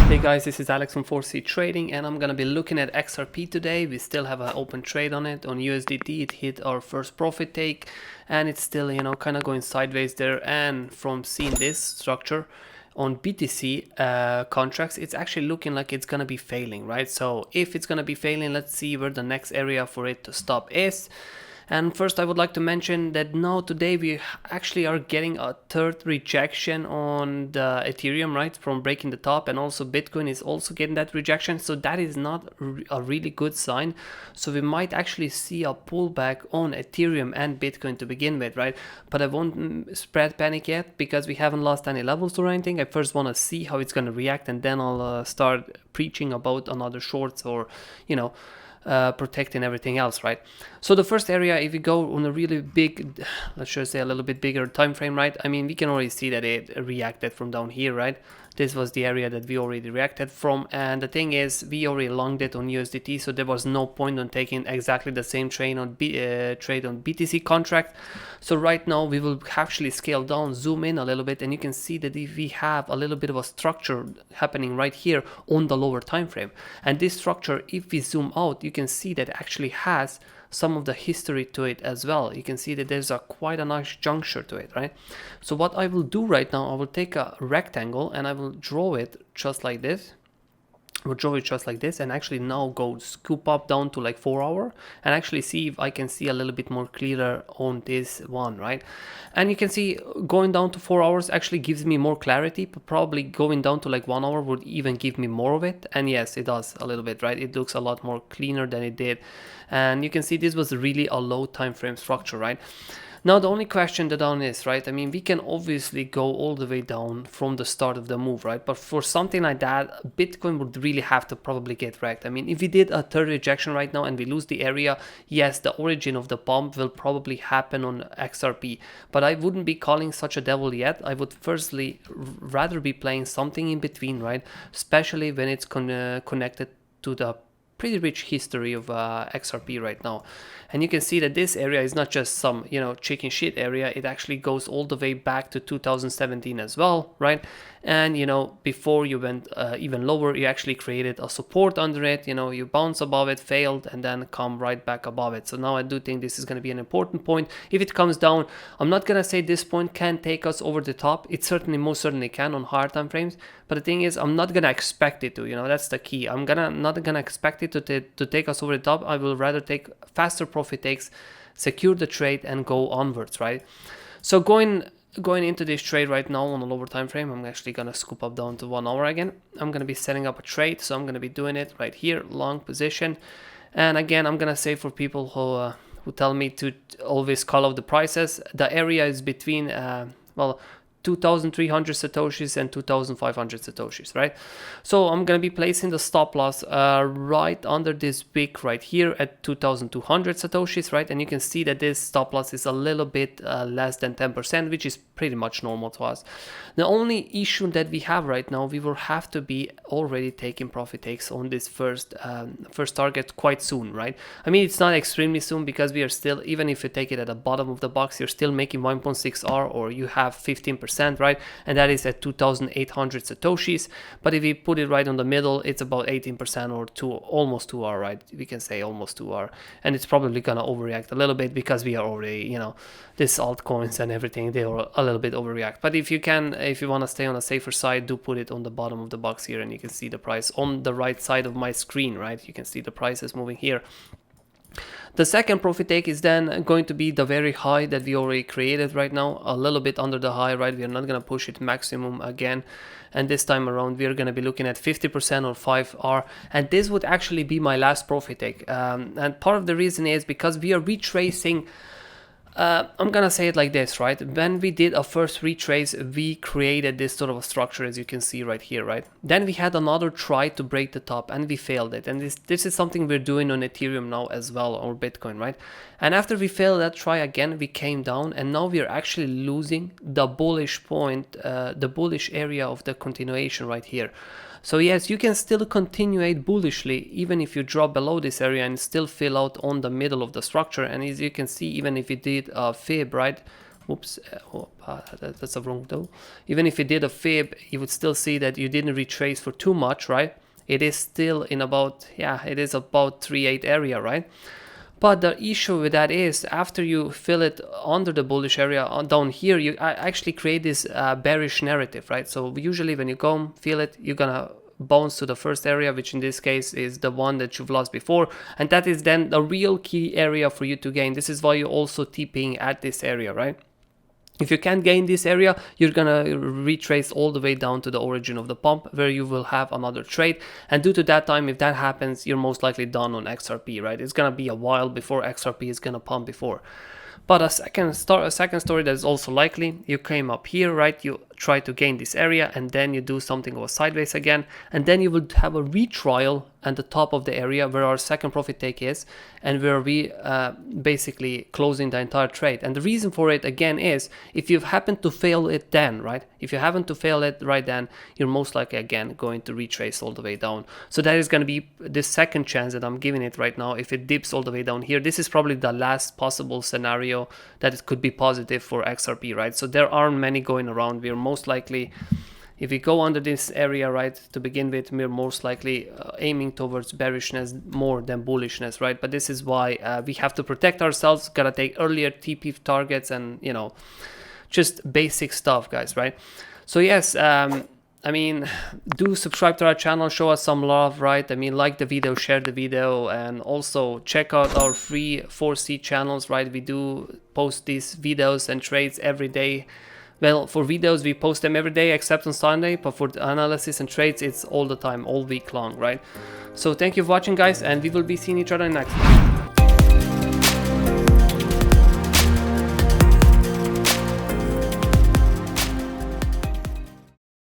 Hey guys, this is Alex from 4ctrading, and I'm gonna be looking at XRP today. We still have an open trade on it. On USDT, it hit our first profit take, and it's still, kind of going sideways there. And from seeing this structure on BTC contracts, it's actually looking like it's gonna be failing, right? So if it's gonna be failing, let's see where the next area for it to stop is. And first I would like to mention that now today we actually are getting a third rejection on the Ethereum, right, from breaking the top, and also Bitcoin is also getting that rejection. So that is not a really good sign. So we might actually see a pullback on Ethereum and Bitcoin to begin with, right? But I won't spread panic yet because we haven't lost any levels or anything. I first want to see how it's going to react, and then I'll start preaching about another shorts or, protecting everything else, right? So the first area, if you go on a really big, let's just say a little bit bigger time frame, right? I mean, we can already see that it reacted from down here, right? This was the area that we already reacted from, and the thing is, we already longed it on USDT, so there was no point on taking exactly the same trade on BTC contract. So right now we will actually scale down, zoom in a little bit, and you can see that if we have a little bit of a structure happening right here on the lower time frame, and this structure, if we zoom out, you can see that it actually has some of the history to it as well. You can see that there's quite a nice juncture to it, right? So what I will do right now, I will take a rectangle and I will draw it just like this. We'll draw it just like this, and actually now go scoop up down to like 4 hour and actually see if I can see a little bit more clearer on this one, right? And you can see going down to 4 hours actually gives me more clarity, but probably going down to like 1 hour would even give me more of it. And yes, it does a little bit, right? It looks a lot more cleaner than it did. And you can see this was really a low time frame structure, right? Now the only question that down is, right, I mean, we can obviously go all the way down from the start of the move, right? But for something like that, Bitcoin would really have to probably get wrecked. I mean, if we did a third rejection right now and we lose the area, yes, the origin of the pump will probably happen on XRP. But I wouldn't be calling such a devil yet. I would firstly rather be playing something in between, right? Especially when it's connected to the pretty rich history of XRP right now. And you can see that this area is not just some, chicken shit area. It actually goes all the way back to 2017 as well, right? And, before you went even lower, you actually created a support under it. You bounce above it, failed, and then come right back above it. So now I do think this is going to be an important point. If it comes down, I'm not going to say this point can take us over the top. It most certainly can on higher time frames. But the thing is, I'm not going to expect it to, that's the key. I'm not going to expect it to take us over the top. I will rather take faster profit takes, secure the trade, and go onwards, right? So going into this trade right now on a lower time frame, I'm actually gonna scoop up down to 1 hour again. I'm gonna be setting up a trade, so I'm gonna be doing it right here, long position. And again, I'm gonna say for people who tell me to always call out the prices, the area is between 2,300 satoshis and 2,500 satoshis, right? So I'm gonna be placing the stop loss right under this wick right here at 2,200 satoshis, right? And you can see that this stop loss is a little bit less than 10%, which is pretty much normal to us. The only issue that we have right now, we will have to be already taking profit takes on this first target quite soon, right? I mean, it's not extremely soon because we are still, even if you take it at the bottom of the box, you're still making 1.6R, or you have 15%, right? And that is at 2,800 satoshis. But if we put it right on the middle, it's about 18% or almost 2R, right? We can say almost 2R. And it's probably gonna overreact a little bit because we are already, this altcoins and everything, they are a little bit overreact. But if you want to stay on a safer side, do put it on the bottom of the box here, and you can see the price on the right side of my screen, right? You can see the prices moving here. The second profit take is then going to be the very high that we already created right now, a little bit under the high, right? We are not going to push it maximum again. And this time around, we are going to be looking at 50% or 5R. And this would actually be my last profit take. And part of the reason is because we are retracing. I'm gonna say it like this, right? When we did a first retrace, we created this sort of a structure, as you can see right here, right? Then we had another try to break the top and we failed it. And this is something we're doing on Ethereum now as well, or Bitcoin, right? And after we failed that try again, we came down, and now we are actually losing the bullish point, the bullish area of the continuation right here. So yes, you can still continuate bullishly even if you drop below this area and still fill out on the middle of the structure. And as you can see, even if you did a fib, right, Whoops, that's a wrong though. Even if you did a fib, you would still see that you didn't retrace for too much, right? It is still in about, yeah, it is about 3.8 area, right? But the issue with that is after you fill it under the bullish area down here, you actually create this bearish narrative, right? So usually when you go feel it, you're gonna bounce to the first area, which in this case is the one that you've lost before, and that is then the real key area for you to gain. This is why you're also TPing at this area, right? If you can't gain this area, you're gonna retrace all the way down to the origin of the pump where you will have another trade. And due to that time, if that happens, you're most likely done on XRP, right? It's gonna be a while before XRP is gonna pump before. But a second story that is also likely, you came up here, right? You try to gain this area and then you do something of a sideways again, and then you will have a retrial at the top of the area where our second profit take is, and where we basically closing the entire trade. And the reason for it again is if you happen to fail it then, right? If you happen to fail it right then, you're most likely again going to retrace all the way down. So that is going to be the second chance that I'm giving it right now. If it dips all the way down here, this is probably the last possible scenario that it could be positive for XRP, right? So there aren't many going around. We're most likely, if we go under this area, right, to begin with, we're most likely aiming towards bearishness more than bullishness, right? But this is why we have to protect ourselves, gotta take earlier TP targets and, you know, just basic stuff, guys, right? So yes, I mean, do subscribe to our channel, show us some love, right? I mean, like the video, share the video, and also check out our free 4C channels, right? We do post these videos and trades every day. Well, for videos, we post them every day except on Sunday, but for the analysis and trades, it's all the time, all week long, right? So thank you for watching, guys, and we will be seeing each other next time.